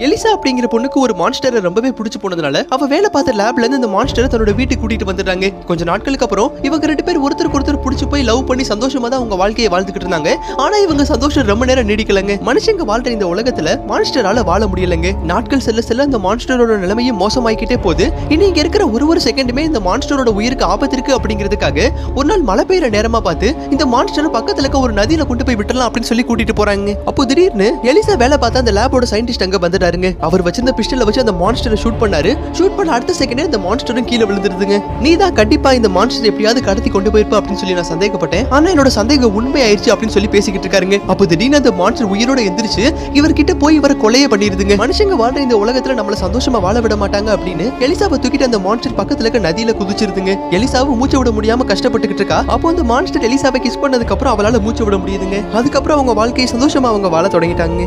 Elisha அப்படிங்கிற பொண்ணுக்கு ஒரு மான்ஸ்டரை ரொம்பவே பிடிச்சு போனதுனால அவ வேலை பார்த்த லேப்ல இருந்து இந்த மான்ஸ்டரை தன்னோட வீட்டுக்கு கூட்டிட்டு வந்துட்டாங்க. கொஞ்ச நாட்களுக்கு அப்புறம் இவங்க 2 பேர் ஒருத்தருக்கு ஒருத்தர் பிடிச்சு போய் லவ் பண்ணி சந்தோஷமா தான் அவங்க வாழ்க்கையை வாழ்ந்துகிட்டு இருந்தாங்க. ஆனா இவங்க சந்தோஷம் ரொம்ப நேரம் நீடிக்கலங்க. மனுஷங்க வாழ்ற இந்த உலகத்துல மான்ஸ்டரால வாழ முடியலங்க. நாட்கள் செல்ல செல்ல இந்த மான்ஸ்டரோட நிலைமையும் மோசமாயிக்கிட்டே போகுது. இனி இங்க இருக்கிற ஒரு செகண்டுமே இந்த மான்ஸ்டரோட உயிருக்கு ஆபத்து இருக்கு அப்படிங்கிறதுக்காக ஒரு நாள் மழை பெய்யற நேரமா பார்த்து இந்த மான்ஸ்டர் பக்கத்துல இருக்க ஒரு நதியில கொண்டு போய் விட்டுறலாம் அப்படின்னு சொல்லி கூட்டிட்டு போறாங்க. அப்போ திடீர்னு எலிசா வேலை பார்த்தா அந்த லேபோட சயின்டிஸ்ட் அங்க வந்துட்டாருங்க. அவர் வச்சிருந்த பிஸ்டலை வச்சு அந்த மான்ஸ்டரை ஷூட் பண்ணாரு. ஷூட் பண்ண அடுத்த செகண்டே இந்த மான்ஸ்டரும் கீழே விழுந்துருதுங்க. நீ தான் கண்டிப்பா இந்த மான்ஸ்டர் எப்படியாவது கடத்தி கொண்டு போயிருப்ப அப்படின்னு சொல்லி நான் சந்தேகப்பட்டேன். ஆனா என்னோட சந்தேகம் உண்மையாயிருச்சு அப்படின்னு சொல்லி பேசிக்கிட்டு இருக்காருங்க. அப்போ திடீர்னு அந்த மான்ஸ்டர் உயிரோட எந்திரிச்சு இவர்கிட்ட போய் இவரை கொலையை பண்ணிருதுங்க. மனுஷங்க வாழ்ற இந்த உலகத்துல நம்மள சந்தோஷமா வாழ விட மாட்டாங்க அப்படின்னு எலிசாவை தூக்கிட்டு அந்த மான்ஸ்டர் பக்கத்துல இருக்க நதியில குதிச்சிருதுங்க. எலிசாவும் மூச்சு விட முடியாம கஷ்டப்பட்டுக்கிட்டு இருக்கா. அப்போ அந்த மான்ஸ்டர் எலிசாவை கிஸ் பண்ணதுக்கு அப்புறம் அவளால மூச்சு விட முடியுதுங்க. அதுக்கப்புறம் அவங்க வாழ்க்கையை சந்தோஷமா அவங்க வாழ தொடங்கிட்டாங்க.